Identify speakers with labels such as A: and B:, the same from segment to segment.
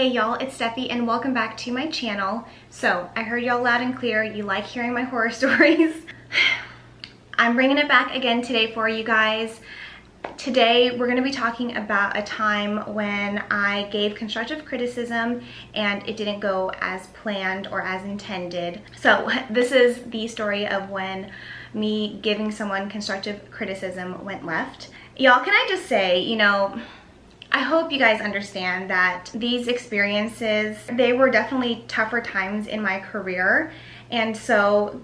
A: Hey y'all, it's Steffi and welcome back to my channel. So I heard y'all loud and clear, you like hearing my horror stories. I'm bringing it back again today for you guys. Today we're going to be talking about a time when I gave constructive criticism and it didn't go as planned or as intended. So this is the story of when me giving someone constructive criticism went left. Y'all, can I just say, I hope you guys understand that these experiences, they were definitely tougher times in my career. And so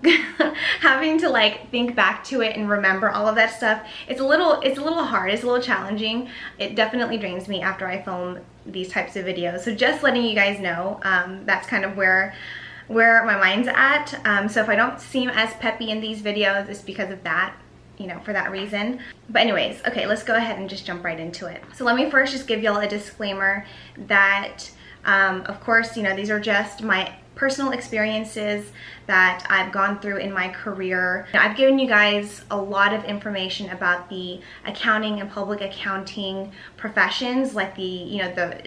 A: having to think back to it and remember all of that stuff, it's a little hard, it's a little challenging. It definitely drains me after I film these types of videos. So just letting you guys know, that's kind of where my mind's at. So if I don't seem as peppy in these videos, it's because of that. For that reason. But anyways, okay, let's go ahead and just jump right into it. So let me first just give y'all a disclaimer that, of course, these are just my personal experiences that I've gone through in my career. I've given you guys a lot of information about the accounting and public accounting professions, like the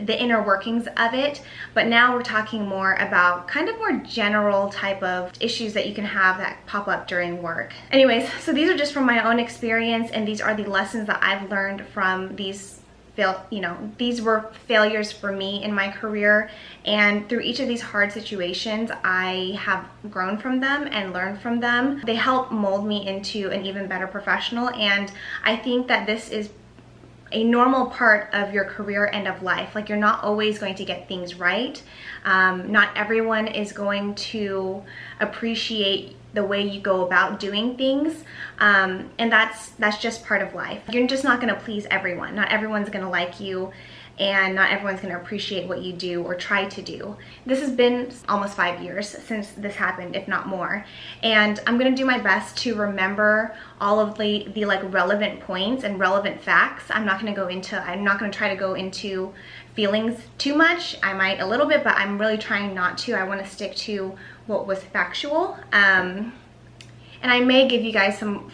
A: inner workings of it. But now we're talking more about kind of more general type of issues that you can have that pop up during work. Anyways, so these are just from my own experience, and these are the lessons that I've learned from these these were failures for me in my career, and through each of these hard situations I have grown from them and learned from them. They help mold me into an even better professional, and I think that this is a normal part of your career and of life. Like, you're not always going to get things right. Not everyone is going to appreciate the way you go about doing things, and that's just part of life. You're just not going to please everyone. Not everyone's going to like you, and not everyone's going to appreciate what you do or try to do. This has been almost 5 years since this happened, if not more, and I'm going to do my best to remember all of the relevant points and relevant facts. I'm not going to try to go into feelings too much. I might a little bit, but I'm really trying not to. I want to stick to what was factual, and I may give you guys some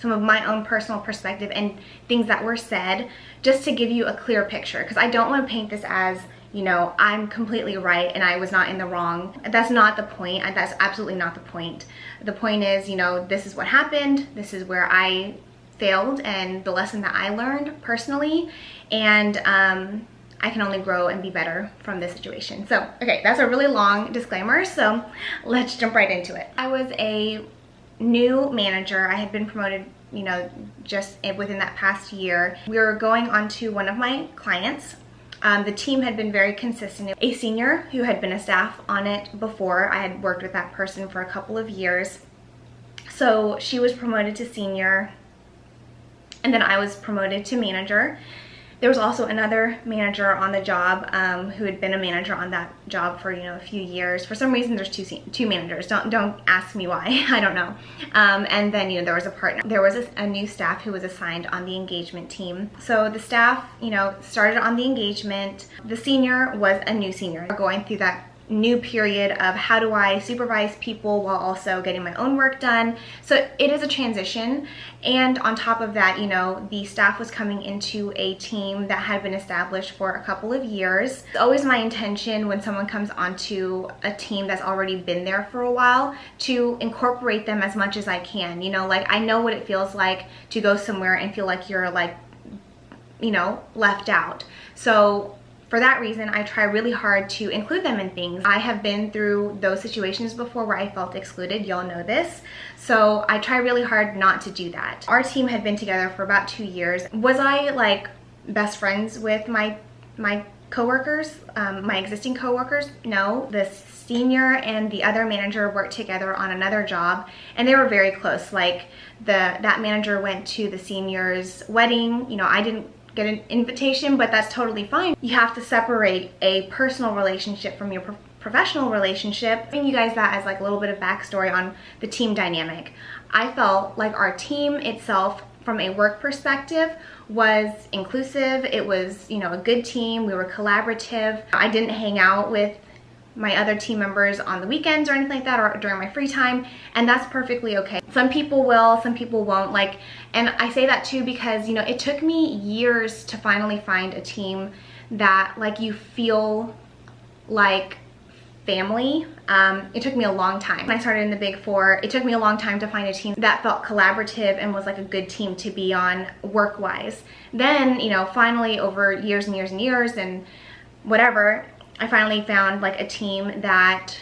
A: of my own personal perspective and things that were said, just to give you a clear picture, because I don't want to paint this as I'm completely right and I was not in the wrong. That's not the point. That's absolutely not the point. The point is, this is what happened, this is where I failed, and the lesson that I learned personally, and I can only grow and be better from this situation. So, okay, that's a really long disclaimer, so let's jump right into it. I was a new manager. I had been promoted, just within that past year. We were going on to one of my clients. The team had been very consistent. A senior who had been a staff on it before, I had worked with that person for a couple of years. So she was promoted to senior, and then I was promoted to manager. There was also another manager on the job who had been a manager on that job for a few years. For some reason, there's two managers. Don't ask me why. I don't know. And then there was a partner. There was a new staff who was assigned on the engagement team. So the staff started on the engagement. The senior was a new senior, going through that new period of how do I supervise people while also getting my own work done. So it is a transition, and on top of that, the staff was coming into a team that had been established for a couple of years. It's always my intention when someone comes onto a team that's already been there for a while to incorporate them as much as I can. I know what it feels like to go somewhere and feel like you're left out. So for that reason, I try really hard to include them in things. I have been through those situations before where I felt excluded. Y'all know this. So I try really hard not to do that. Our team had been together for about 2 years. Was I best friends with my coworkers, my existing coworkers? No. The senior and the other manager worked together on another job, and they were very close. That manager went to the senior's wedding. I didn't get an invitation, but that's totally fine. You have to separate a personal relationship from your professional relationship. Giving you guys that as a little bit of backstory on the team dynamic. I felt like our team itself, from a work perspective, was inclusive. It was, a good team. We were collaborative. I didn't hang out with my other team members on the weekends or anything like that, or during my free time, and that's perfectly okay. Some people will, some people won't. And I say that too because it took me years to finally find a team that like you feel like family. It took me a long time. When I started in the Big Four, it took me a long time to find a team that felt collaborative and was like a good team to be on work-wise. Then, you know, finally over years and years and years and whatever, I finally found like a team that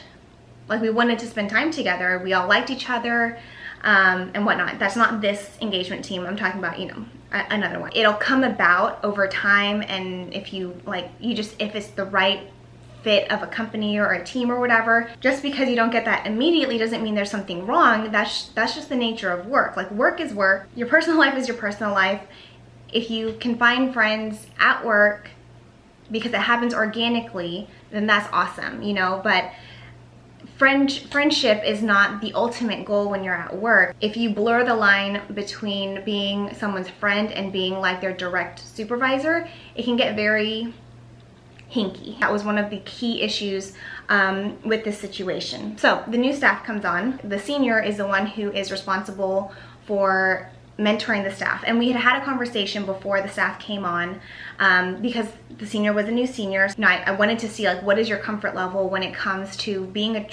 A: like we wanted to spend time together. We all liked each other and whatnot. That's not this engagement team. I'm talking about, you know, another one. It'll come about over time, and if you like, if it's the right fit of a company or a team or whatever, just because you don't get that immediately doesn't mean there's something wrong. That's just the nature of work. Like, work is work. Your personal life is your personal life. If you can find friends at work because it happens organically, then that's awesome, you know. But friendship is not the ultimate goal when you're at work. If you blur the line between being someone's friend and being like their direct supervisor, it can get very hinky. That was one of the key issues with this situation. So the new staff comes on. The senior is the one who is responsible for mentoring the staff, and we had a conversation before the staff came on because the senior was a new senior. You know, I wanted to see like, what is your comfort level when it comes to being a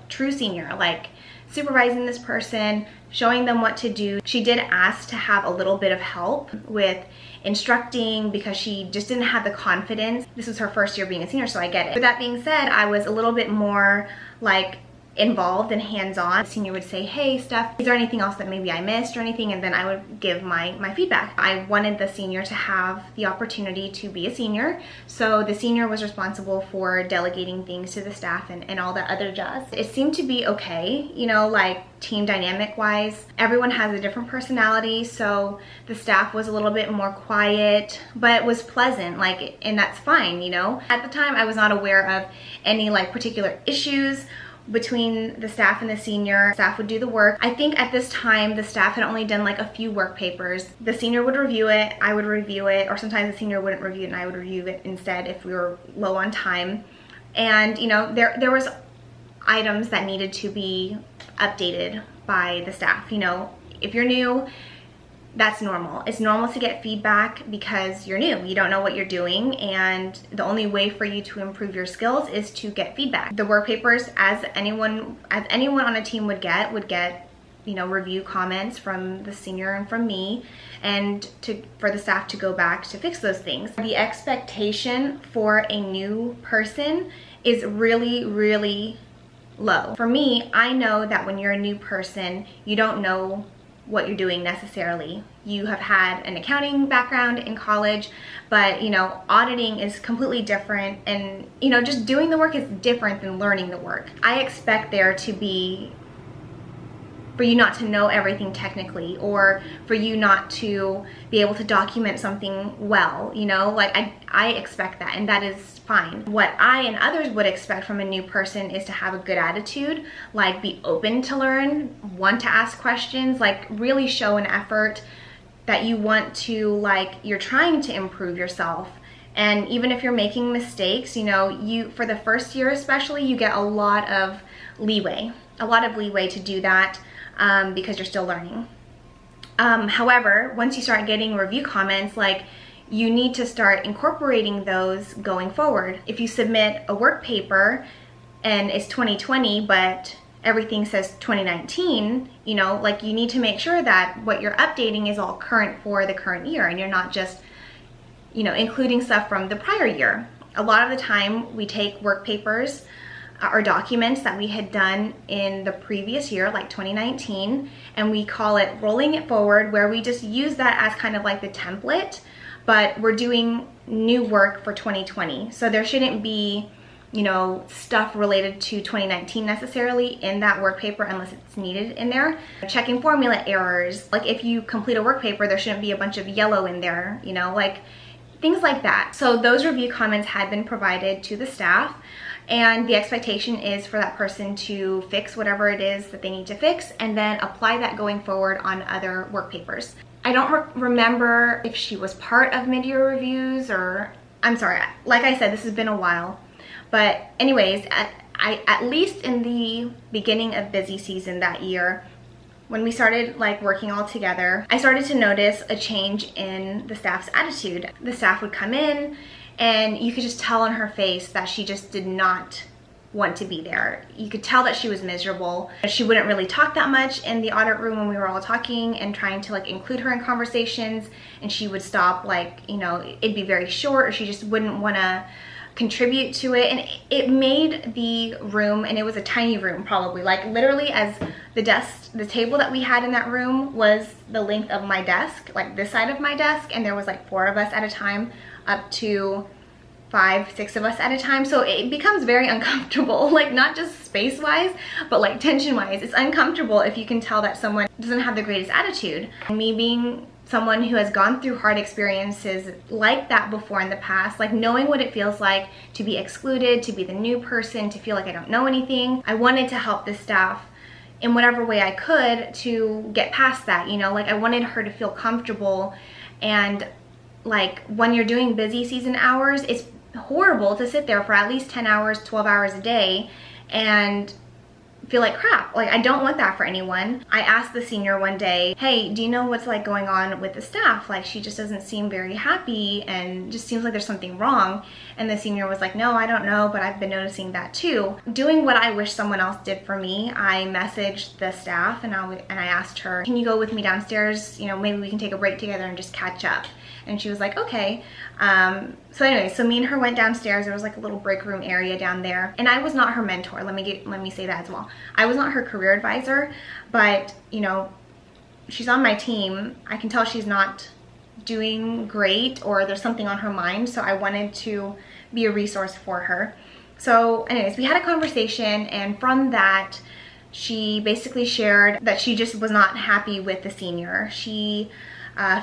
A: true senior, like supervising this person, showing them what to do. She did ask to have a little bit of help with instructing because she just didn't have the confidence. This was her first year being a senior, so I get it. With that being said, I was a little bit more like involved and hands-on. The senior would say, hey Steph, is there anything else that maybe I missed or anything? And then I would give my feedback. I wanted the senior to have the opportunity to be a senior. So the senior was responsible for delegating things to the staff and all that other jazz. It seemed to be okay, you know, like team dynamic wise. Everyone has a different personality, so the staff was a little bit more quiet, but it was pleasant, like, and that's fine, you know. At the time, I was not aware of any like particular issues between the staff and the senior. Staff would do the work. I think at this time the staff had only done like a few work papers. The senior would review it, I would review it, or sometimes the senior wouldn't review it and I would review it instead if we were low on time. And you know, there was items that needed to be updated by the staff. You know, if you're new, that's normal. It's normal to get feedback because you're new. You don't know what you're doing, and the only way for you to improve your skills is to get feedback. The work papers, as anyone on a team would get, you know, review comments from the senior and from me, and for the staff to go back to fix those things. The expectation for a new person is really, really low. For me, I know that when you're a new person, you don't know what you're doing necessarily. You have had an accounting background in college, but you know, auditing is completely different, and you know, just doing the work is different than learning the work. I expect there to be, for you not to know everything technically, or for you not to be able to document something well, you know, like I expect that, and that is fine. What I and others would expect from a new person is to have a good attitude, like be open to learn, want to ask questions, like really show an effort that you want to, like, you're trying to improve yourself. And even if you're making mistakes, you know, for the first year especially, you get a lot of leeway to do that because you're still learning. However, once you start getting review comments, like, you need to start incorporating those going forward. If you submit a work paper and it's 2020, but everything says 2019, you know, like, you need to make sure that what you're updating is all current for the current year, and you're not just, you know, including stuff from the prior year. A lot of the time we take work papers or documents that we had done in the previous year, like 2019, and we call it rolling it forward, where we just use that as kind of like the template, but we're doing new work for 2020. So there shouldn't be, you know, stuff related to 2019 necessarily in that work paper unless it's needed in there. Checking formula errors, like if you complete a work paper, there shouldn't be a bunch of yellow in there, you know, like things like that. So those review comments had been provided to the staff, and the expectation is for that person to fix whatever it is that they need to fix and then apply that going forward on other work papers. I don't remember if she was part of mid-year reviews, or, I'm sorry, like I said, this has been a while. But anyways, at least in the beginning of busy season that year, when we started like working all together, I started to notice a change in the staff's attitude. The staff would come in and you could just tell on her face that she just did not want to be there. You could tell that she was miserable. She wouldn't really talk that much in the audit room when we were all talking and trying to like include her in conversations, and she would stop, like, you know, it'd be very short, or she just wouldn't want to contribute to it. And it made the room, and it was a tiny room, probably like literally as the table that we had in that room was the length of my desk, like this side of my desk, and there was like 4 of us at a time, up to 5, 6 of us at a time. So it becomes very uncomfortable, like not just space wise, but like tension wise. It's uncomfortable if you can tell that someone doesn't have the greatest attitude. Me being someone who has gone through hard experiences like that before in the past, like knowing what it feels like to be excluded, to be the new person, to feel like I don't know anything, I wanted to help the staff in whatever way I could to get past that, you know, like I wanted her to feel comfortable. And like when you're doing busy season hours, it's horrible to sit there for at least 10 hours, 12 hours a day and feel like crap. Like I don't want that for anyone. I asked the senior one day, hey, do you know what's like going on with the staff? Like she just doesn't seem very happy and just seems like there's something wrong. And the senior was like, no, I don't know, but I've been noticing that too. Doing what I wish someone else did for me, I messaged the staff and I asked her, can you go with me downstairs? You know, maybe we can take a break together and just catch up. And she was like, okay. So anyway, so me and her went downstairs. There was like a little break room area down there. And I was not her mentor. Let me say that as well. I was not her career advisor, but you know, she's on my team. I can tell she's not doing great, or there's something on her mind. So I wanted to be a resource for her. So anyways, we had a conversation, and from that, she basically shared that she just was not happy with the senior. She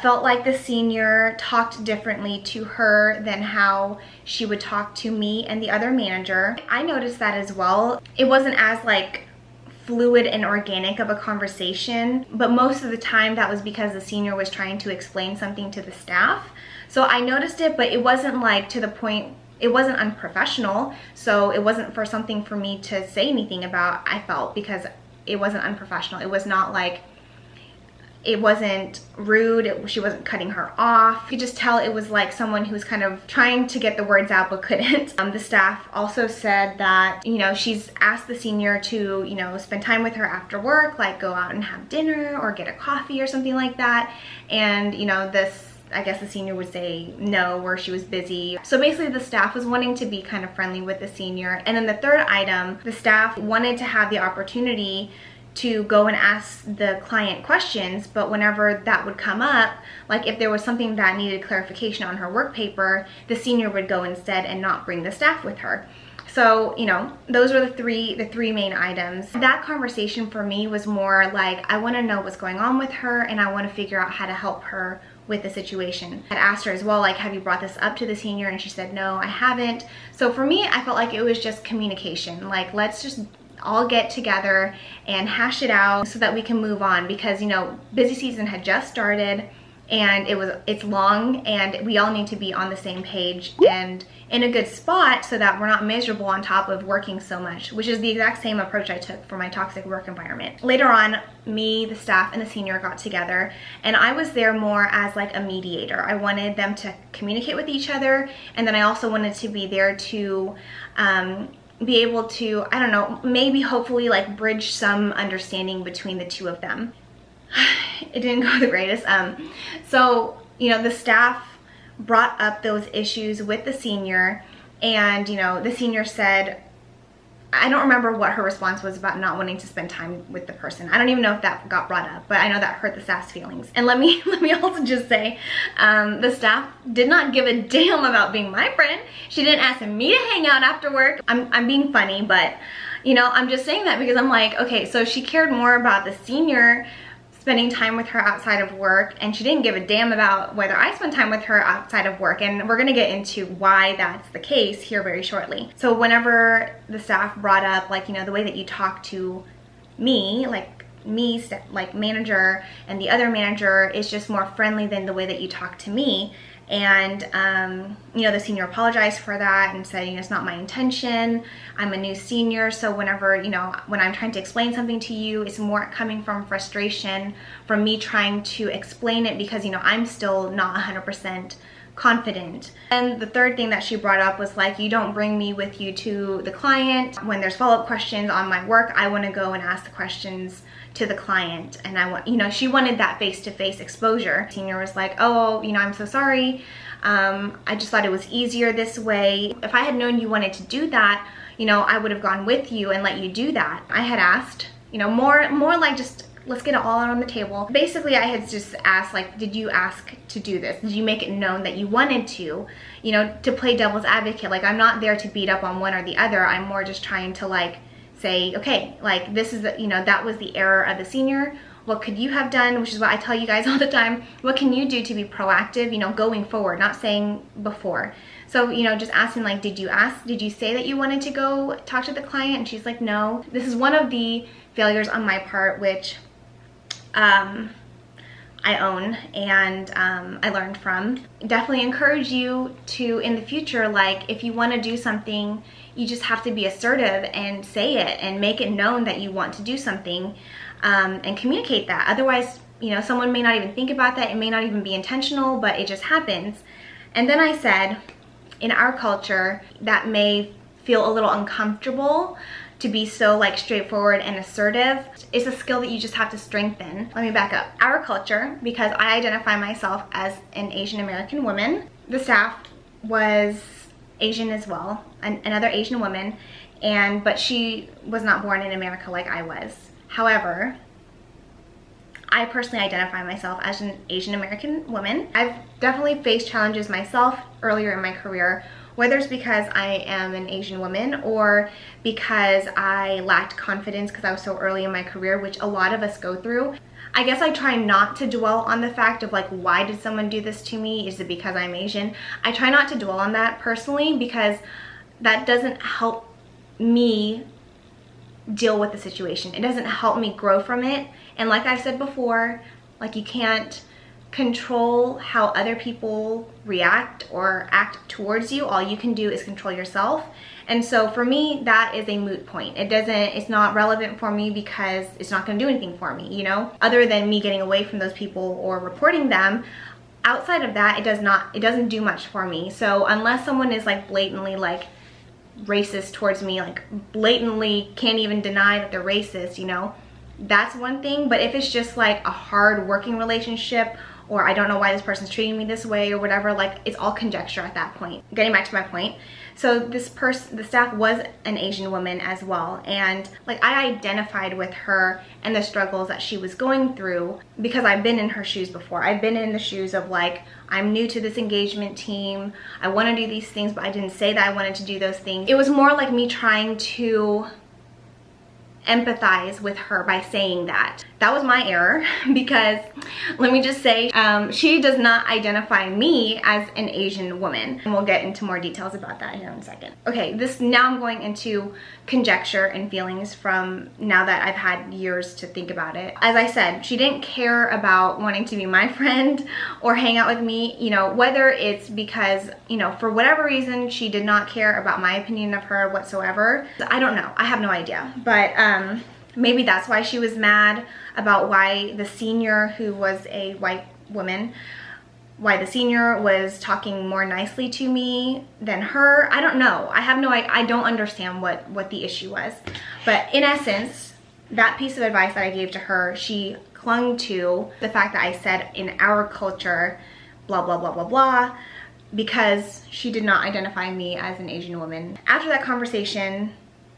A: felt like the senior talked differently to her than how she would talk to me and the other manager. I noticed that as well. It wasn't as like fluid and organic of a conversation, but most of the time that was because the senior was trying to explain something to the staff. So I noticed it, but it wasn't like to the point, it wasn't unprofessional. So it wasn't for something for me to say anything about, I felt, because it wasn't unprofessional. It was not like, it wasn't rude, she wasn't cutting her off. You could just tell it was like someone who was kind of trying to get the words out but couldn't. The staff also said that, you know, she's asked the senior to, you know, spend time with her after work, like go out and have dinner or get a coffee or something like that. And, you know, I guess the senior would say no, or she was busy. So basically the staff was wanting to be kind of friendly with the senior. And then the third item, the staff wanted to have the opportunity to go and ask the client questions, but whenever that would come up, like if there was something that needed clarification on her work paper, the senior would go instead and not bring the staff with her. So, you know, those were the three main items. That conversation for me was more like, I want to know what's going on with her and I want to figure out how to help her with the situation. I asked her as well, like, have you brought this up to the senior? And she said, no, I haven't. So for me, I felt like it was just communication. Like, let's just all get together and hash it out so that we can move on, because, you know, busy season had just started and it's long, and we all need to be on the same page and in a good spot so that we're not miserable on top of working so much, which is the exact same approach I took for my toxic work environment. Later on, me, the staff, and the senior got together, and I was there more as like a mediator. I wanted them to communicate with each other, and then I also wanted to be there to be able to, I don't know, maybe hopefully like bridge some understanding between the two of them. It didn't go the greatest. So, you know, the staff brought up those issues with the senior, and, you know, the senior said, I don't remember what her response was about not wanting to spend time with the person. I don't even know if that got brought up, but I know that hurt the staff's feelings. And let me also just say, the staff did not give a damn about being my friend. She didn't ask me to hang out after work. I'm being funny, but, you know, I'm just saying that because I'm like, okay, so she cared more about the senior spending time with her outside of work, and she didn't give a damn about whether I spend time with her outside of work, and we're gonna get into why that's the case here very shortly. So whenever the staff brought up, like, you know, the way that you talk to me, like manager, and the other manager is just more friendly than the way that you talk to me. And, you know, the senior apologized for that and said, you know, it's not my intention. I'm a new senior, so whenever, you know, when I'm trying to explain something to you, it's more coming from frustration from me trying to explain it because, you know, I'm still not 100% confident. And the third thing that she brought up was like, you don't bring me with you to the client. When there's follow-up questions on my work, I want to go and ask the questions to the client. And I want, you know, she wanted that face-to-face exposure. The senior was like, oh, you know, I'm so sorry. I just thought it was easier this way. If I had known you wanted to do that, you know, I would have gone with you and let you do that. I had asked, you know, more like just, let's get it all out on the table. Basically, I had just asked, like, did you ask to do this? Did you make it known that you wanted to, you know, to play devil's advocate? Like, I'm not there to beat up on one or the other. I'm more just trying to, like, say, okay, like, this is, the, you know, that was the error of the senior. What could you have done? Which is what I tell you guys all the time. What can you do to be proactive, you know, going forward, not saying before. So, you know, just asking, like, did you say that you wanted to go talk to the client? And she's like, no. This is one of the failures on my part, which I own and I learned from. Definitely encourage you to, in the future, like, if you want to do something, you just have to be assertive and say it and make it known that you want to do something, and communicate that. Otherwise, you know, someone may not even think about that. It may not even be intentional, but it just happens. And then I said, in our culture, that may feel a little uncomfortable to be so, like, straightforward and assertive. It's a skill that you just have to strengthen. Let me back up. Our culture, because I identify myself as an Asian American woman, the staff was Asian as well, another Asian woman, but she was not born in America like I was. However, I personally identify myself as an Asian American woman. I've definitely faced challenges myself earlier in my career, whether it's because I am an Asian woman or because I lacked confidence because I was so early in my career, which a lot of us go through. I guess I try not to dwell on the fact of, like, why did someone do this to me? Is it because I'm Asian? I try not to dwell on that personally, because that doesn't help me deal with the situation. It doesn't help me grow from it. And like I said before, like, you can't control how other people react or act towards you. All you can do is control yourself. And so for me, that is a moot point. It's not relevant for me because it's not going to do anything for me, you know, other than me getting away from those people or reporting them. Outside of that, it doesn't do much for me. So unless someone is, like, blatantly, like, racist towards me, like, blatantly can't even deny that they're racist, you know, that's one thing. But if it's just, like, a hard working relationship, or I don't know why this person's treating me this way or whatever, like, it's all conjecture at that point. Getting back to my point. So the staff was an Asian woman as well. And, like, I identified with her and the struggles that she was going through because I've been in her shoes before. I've been in the shoes of, like, I'm new to this engagement team. I want to do these things, but I didn't say that I wanted to do those things. It was more like me trying to empathize with her by saying that. That was my error, because let me just say, she does not identify me as an Asian woman. And we'll get into more details about that here in a second. Okay, now I'm going into conjecture and feelings from now that I've had years to think about it. As I said, she didn't care about wanting to be my friend or hang out with me, you know, whether it's because, you know, for whatever reason, she did not care about my opinion of her whatsoever. I don't know. I have no idea. But maybe that's why she was mad about why the senior, who was a white woman, why the senior was talking more nicely to me than her. I don't know. I don't understand what the issue was. But in essence, that piece of advice that I gave to her, she clung to the fact that I said in our culture, blah, blah, blah, blah, blah, because she did not identify me as an Asian woman. After that conversation,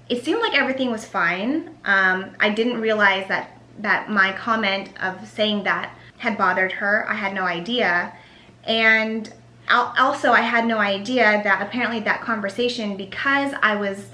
A: it seemed like everything was fine. I didn't realize that my comment of saying that had bothered her. I had no idea. And also, I had no idea that apparently that conversation, because I was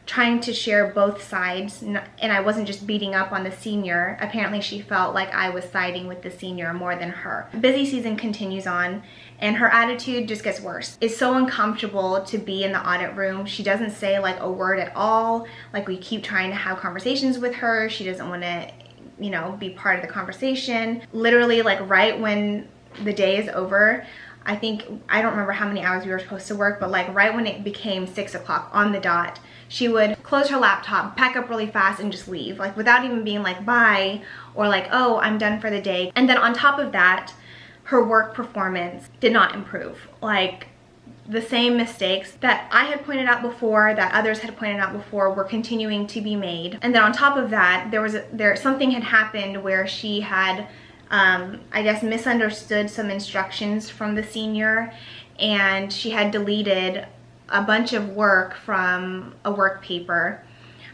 A: trying to share both sides and I wasn't just beating up on the senior, apparently she felt like I was siding with the senior more than her. Busy season continues on, and her attitude just gets worse. It's so uncomfortable to be in the audit room. She doesn't say, like, a word at all. Like, we keep trying to have conversations with her. She doesn't want to, you know, be part of the conversation. Literally, like, right when the day is over, I don't remember how many hours we were supposed to work, but, like, right when it became 6 o'clock on the dot, she would close her laptop, pack up really fast, and just leave, like, without even being like, bye, or like, oh, I'm done for the day. And then on top of that, her work performance did not improve. Like, the same mistakes that I had pointed out before, that others had pointed out before, were continuing to be made. And then on top of that, something had happened where she had, I guess, misunderstood some instructions from the senior, and she had deleted a bunch of work from a work paper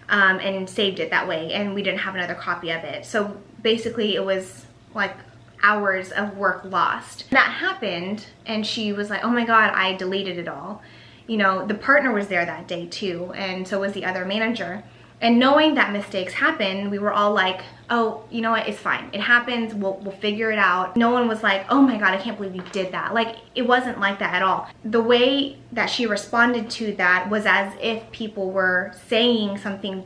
A: and saved it that way, and we didn't have another copy of it. So basically it was like hours of work lost. That happened, and she was like, oh my god, I deleted it all. You know, the partner was there that day too, and so was the other manager. And knowing that mistakes happen, we were all like, oh, you know what, it's fine. It happens, we'll figure it out. No one was like, oh my god, I can't believe you did that. Like, it wasn't like that at all. The way that she responded to that was as if people were saying something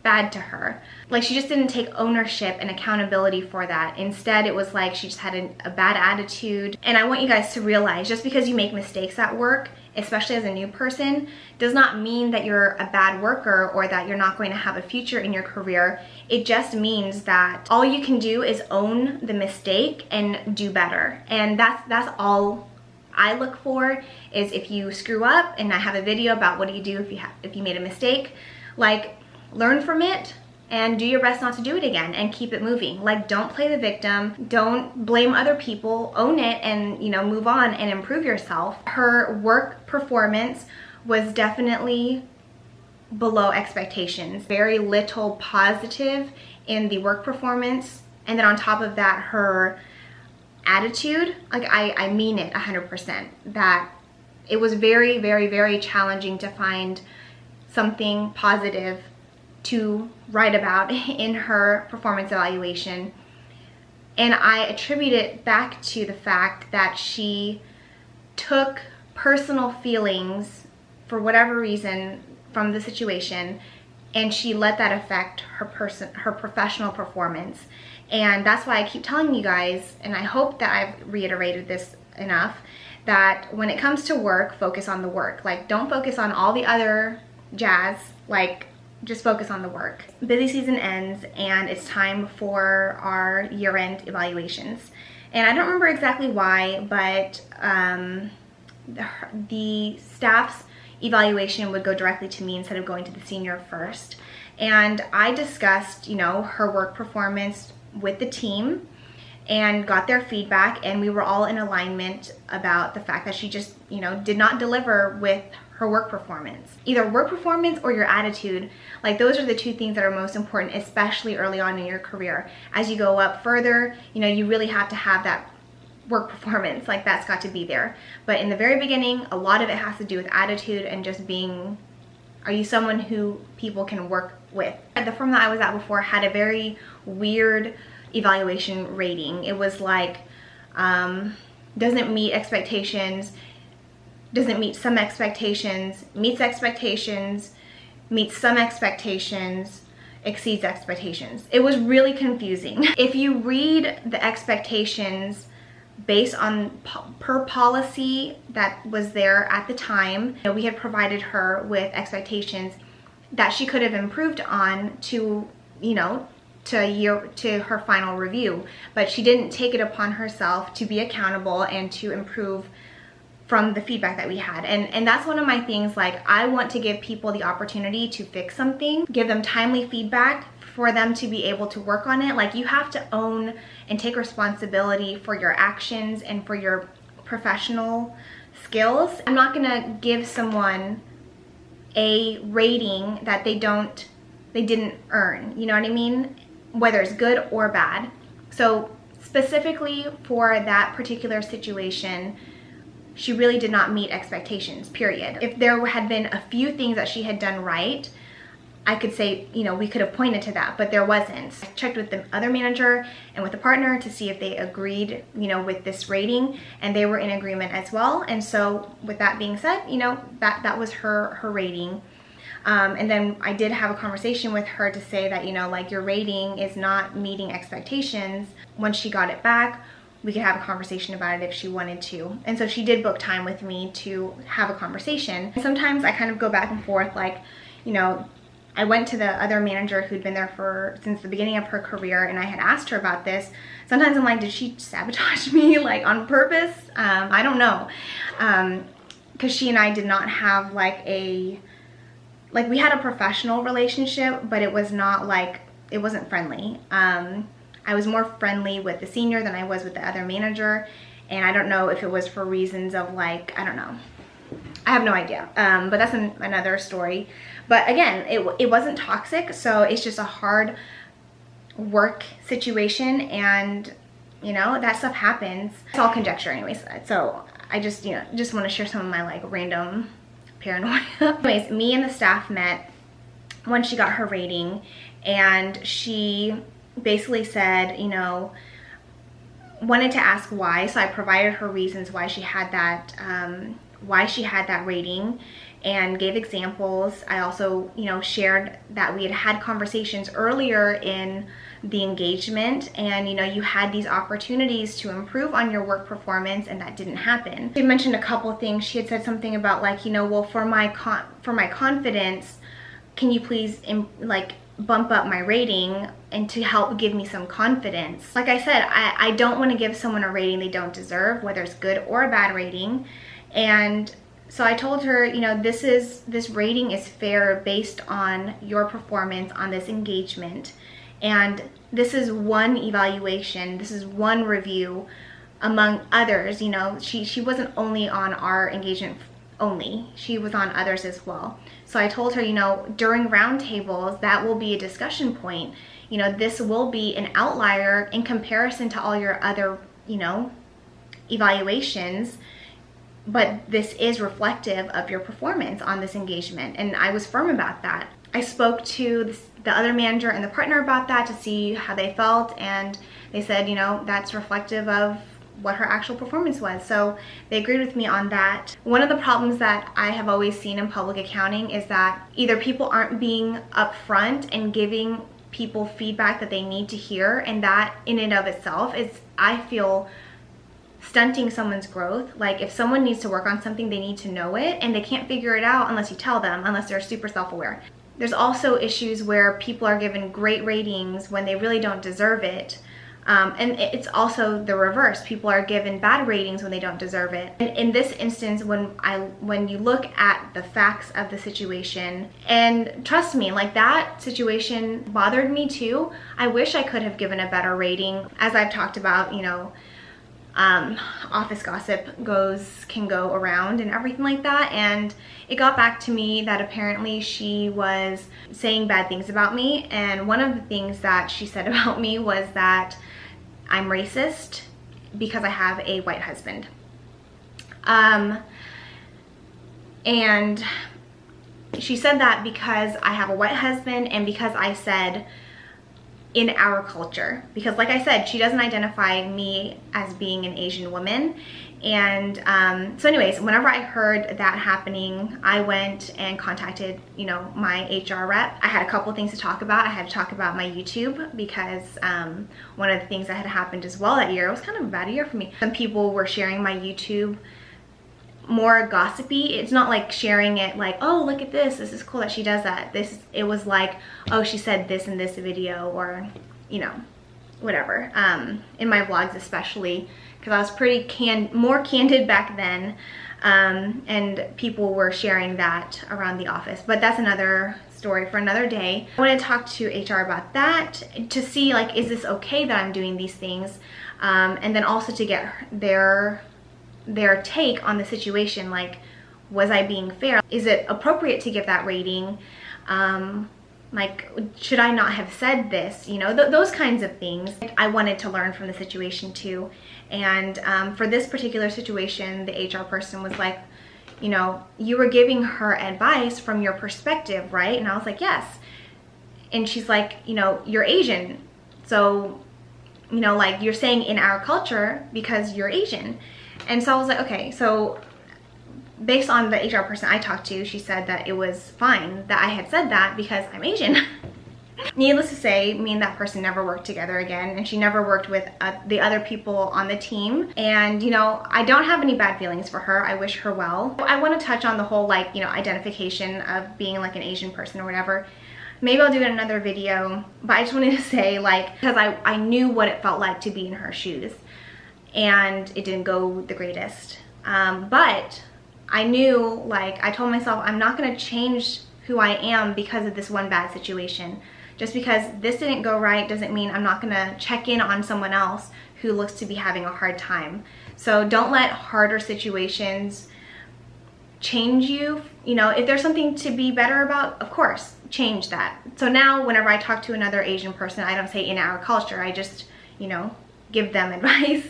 A: bad to her. Like, she just didn't take ownership and accountability for that. Instead, it was like she just had a bad attitude. And I want you guys to realize, just because you make mistakes at work, especially as a new person, does not mean that you're a bad worker or that you're not going to have a future in your career. It just means that all you can do is own the mistake and do better. And that's all I look for, is if you screw up, and I have a video about what do you do if you made a mistake, like, learn from it and do your best not to do it again and keep it moving. Like, don't play the victim, don't blame other people, own it, and, you know, move on and improve yourself. Her work performance was definitely below expectations. Very little positive in the work performance, and then on top of that, her attitude, like, I mean it 100%, that it was very, very, very challenging to find something positive to write about in her performance evaluation. And I attribute it back to the fact that she took personal feelings, for whatever reason, from the situation, and she let that affect her professional performance. And that's why I keep telling you guys, and I hope that I've reiterated this enough, that when it comes to work, focus on the work. Like, don't focus on all the other jazz. Like, just focus on the work. Busy season ends, and it's time for our year-end evaluations. And I don't remember exactly why, but the staff's evaluation would go directly to me instead of going to the senior first. And I discussed, you know, her work performance with the team and got their feedback, and we were all in alignment about the fact that she just, you know, did not deliver with her work performance. Either work performance or your attitude. Like, those are the two things that are most important, especially early on in your career. As you go up further, you know, you really have to have that work performance. Like, that's got to be there. But in the very beginning, a lot of it has to do with attitude and just being, are you someone who people can work with? The firm that I was at before had a very weird evaluation rating. It was like, doesn't meet expectations, doesn't meet some expectations, meets expectations, meets some expectations, exceeds expectations. It was really confusing. If you read the expectations based on per policy that was there at the time, you know, we had provided her with expectations that she could have improved on to, you know, to her final review, but she didn't take it upon herself to be accountable and to improve from the feedback that we had. And that's one of my things. Like, I want to give people the opportunity to fix something, give them timely feedback for them to be able to work on it. Like, you have to own and take responsibility for your actions and for your professional skills. I'm not gonna give someone a rating that they didn't earn, you know what I mean? Whether it's good or bad. So specifically for that particular situation, she really did not meet expectations, period. If there had been a few things that she had done right, I could say, you know, we could have pointed to that, but there wasn't. I checked with the other manager and with the partner to see if they agreed, you know, with this rating, and they were in agreement as well. And so with that being said, you know, that was her rating. And then I did have a conversation with her to say that, you know, like, your rating is not meeting expectations. Once she got it back, we could have a conversation about it if she wanted to. And so she did book time with me to have a conversation. Sometimes I kind of go back and forth, like, you know, I went to the other manager who'd been there since the beginning of her career, and I had asked her about this. Sometimes I'm like, did she sabotage me like on purpose? I don't know. Because she and I did not have like we had a professional relationship, but it was not like, it wasn't friendly. I was more friendly with the senior than I was with the other manager, and I don't know if it was for reasons of like, I don't know. I have no idea, but that's another story. But again, it wasn't toxic, so it's just a hard work situation, and you know, that stuff happens. It's all conjecture anyways, so I just, you know, just want to share some of my like random paranoia. Anyways, me and the staff met when she got her rating, and she basically said, you know, wanted to ask why, so I provided her reasons why she had that rating and gave examples. I also, you know, shared that we had conversations earlier in the engagement, and you know, you had these opportunities to improve on your work performance, and that didn't happen. She mentioned a couple of things. She had said something about like, you know, well, for my confidence, can you please like bump up my rating and to help give me some confidence. Like I said, I don't want to give someone a rating they don't deserve, whether it's good or a bad rating. And so I told her, you know, this rating is fair based on your performance on this engagement, and this is one evaluation, this is one review among others. You know, she wasn't only on our engagement only, she was on others as well. So I told her, you know, during roundtables, that will be a discussion point. You know, this will be an outlier in comparison to all your other, you know, evaluations, but this is reflective of your performance on this engagement. And I was firm about that. I spoke to the other manager and the partner about that to see how they felt, and they said, you know, that's reflective of what her actual performance was. So they agreed with me on that. One of the problems that I have always seen in public accounting is that either people aren't being upfront and giving people feedback that they need to hear, and that in and of itself is, I feel, stunting someone's growth. Like if someone needs to work on something, they need to know it, and they can't figure it out unless you tell them, unless they're super self-aware. There's also issues where people are given great ratings when they really don't deserve it. And it's also the reverse. People are given bad ratings when they don't deserve it. And in this instance, when you look at the facts of the situation, and trust me, like that situation bothered me too. I wish I could have given a better rating. As I've talked about, you know, office gossip can go around and everything like that, and it got back to me that apparently she was saying bad things about me, and one of the things that she said about me was that I'm racist because I have a white husband. And she said that because I have a white husband, and because I said in our culture, because like I said, she doesn't identify me as being an Asian woman. And so anyways, whenever I heard that happening, I went and contacted, you know, my HR rep. I had a couple things to talk about. I had to talk about my YouTube, because one of the things that had happened as well that year, it was kind of a bad year for me. Some people were sharing my YouTube more gossipy. It's not like sharing it like, oh, look at this is cool that she does that. It was like, oh, she said this in this video, or, you know, whatever. In my vlogs especially, because I was pretty more candid back then, and people were sharing that around the office. But that's another story for another day. I want to talk to HR about that to see, like, is this okay that I'm doing these things, and then also to get their take on the situation. Like, was I being fair? Is it appropriate to give that rating? Like, should I not have said this? You know, those kinds of things. I wanted to learn from the situation too. And for this particular situation, the HR person was like, you know, you were giving her advice from your perspective, right? And I was like, yes. And she's like, you know, you're Asian. So, you know, like, you're saying in our culture because you're Asian. And so I was like, okay. So based on the HR person I talked to, she said that it was fine that I had said that because I'm Asian. Needless to say, me and that person never worked together again, and she never worked with the other people on the team. And, you know, I don't have any bad feelings for her. I wish her well. I want to touch on the whole, like, you know, identification of being like an Asian person or whatever. maybe I'll do it in another video, but I just wanted to say, like, because I knew what it felt like to be in her shoes, and it didn't go the greatest. But I knew, like, I told myself I'm not going to change who I am because of this one bad situation. Just because this didn't go right doesn't mean I'm not going to check in on someone else who looks to be having a hard time. So don't let harder situations change you. You know, if there's something to be better about, of course, change that. So now whenever I talk to another Asian person, I don't say in our culture, I just, you know, give them advice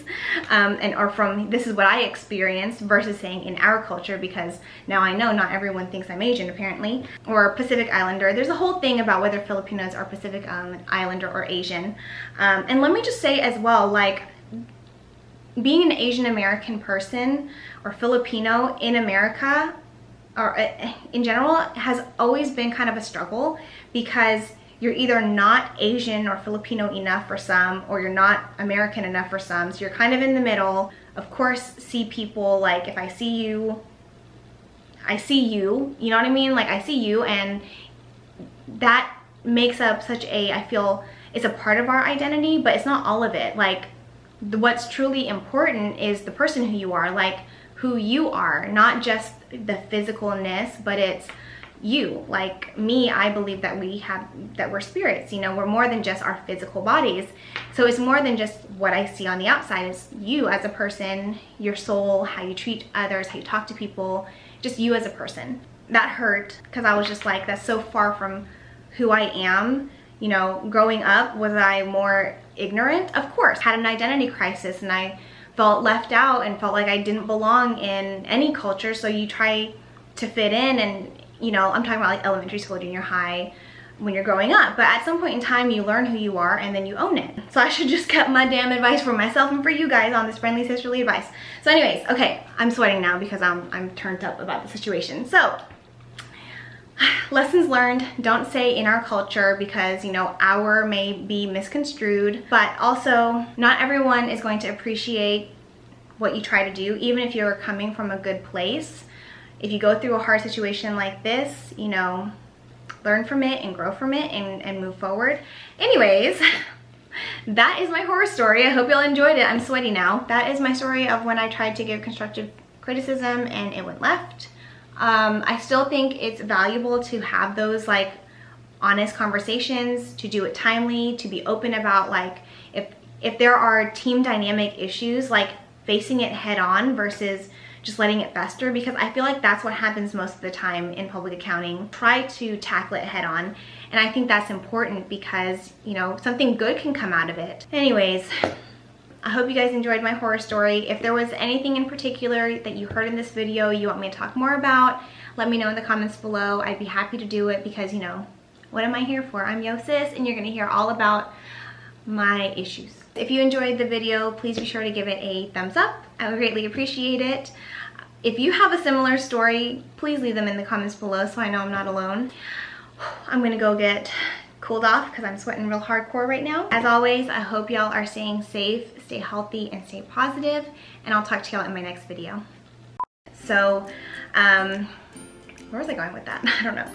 A: or from this is what I experienced versus saying in our culture, because now I know not everyone thinks I'm Asian apparently, or Pacific Islander. There's a whole thing about whether Filipinos are Pacific Islander or Asian. And let me just say as well, like, being an Asian American person or Filipino in America or in general has always been kind of a struggle, because you're either not Asian or Filipino enough for some, or you're not American enough for some. So you're kind of in the middle. Of course, see people, like, if I see you, you know what I mean? Like, I see you, and that makes up such a, I feel, it's a part of our identity, but it's not all of it. Like, what's truly important is the person who you are, like who you are, not just the physicalness, but it's you. Like me, I believe that we're spirits, you know, we're more than just our physical bodies. So it's more than just what I see on the outside. It's you as a person, your soul, how you treat others, how you talk to people, just you as a person. That hurt, because I was just like, that's so far from who I am. You know, growing up, was I more ignorant? Of course. Had an identity crisis, and I felt left out and felt like I didn't belong in any culture. So you try to fit in, and you know, I'm talking about like elementary school, junior high, when you're growing up. But at some point in time, you learn who you are and then you own it. So I should just kept my damn advice for myself and for you guys on this friendly sisterly advice. So anyways, okay, I'm sweating now because I'm turned up about the situation. So lessons learned, don't say in our culture, because you know, our may be misconstrued, but also not everyone is going to appreciate what you try to do, even if you're coming from a good place. If you go through a hard situation like this, you know, learn from it and grow from it and move forward. Anyways, that is my horror story. I hope y'all enjoyed it. I'm sweaty now. That is my story of when I tried to give constructive criticism and it went left. I still think it's valuable to have those like honest conversations, to do it timely, to be open about like if there are team dynamic issues, like facing it head on versus just letting it fester, because I feel like that's what happens most of the time in public accounting. Try to tackle it head on, and I think that's important because, you know, something good can come out of it. Anyways, I hope you guys enjoyed my horror story. If there was anything in particular that you heard in this video you want me to talk more about, let me know in the comments below. I'd be happy to do it because, you know, what am I here for? I'm Yosis, and you're gonna hear all about my issues. If you enjoyed the video, please be sure to give it a thumbs up. I would greatly appreciate it. If you have a similar story, please leave them in the comments below so I know I'm not alone. I'm gonna go get cooled off because I'm sweating real hardcore right now. As always, I hope y'all are staying safe, stay healthy, and stay positive, and I'll talk to y'all in my next video. So, where was I going with that? I don't know.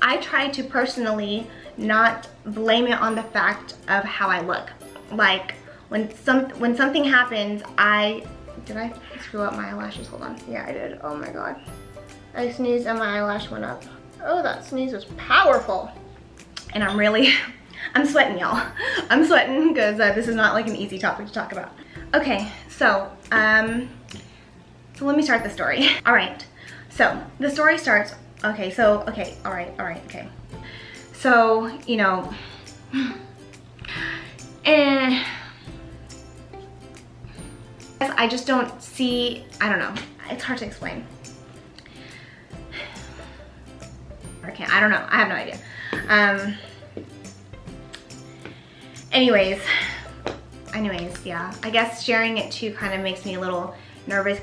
A: I try to personally not blame it on the fact of how I look. Like when something happens, did I screw up my eyelashes? Hold on. Yeah, I did. Oh my god. I sneezed and my eyelash went up. Oh, that sneeze was powerful. And I'm sweating, y'all. I'm sweating because this is not like an easy topic to talk about. Okay, so let me start the story. All right, so the story starts, okay, all right, okay. So, you know, and I just don't see, I don't know, it's hard to explain. Okay, I don't know, I have no idea. Anyways, yeah, I guess sharing it too kind of makes me a little nervous.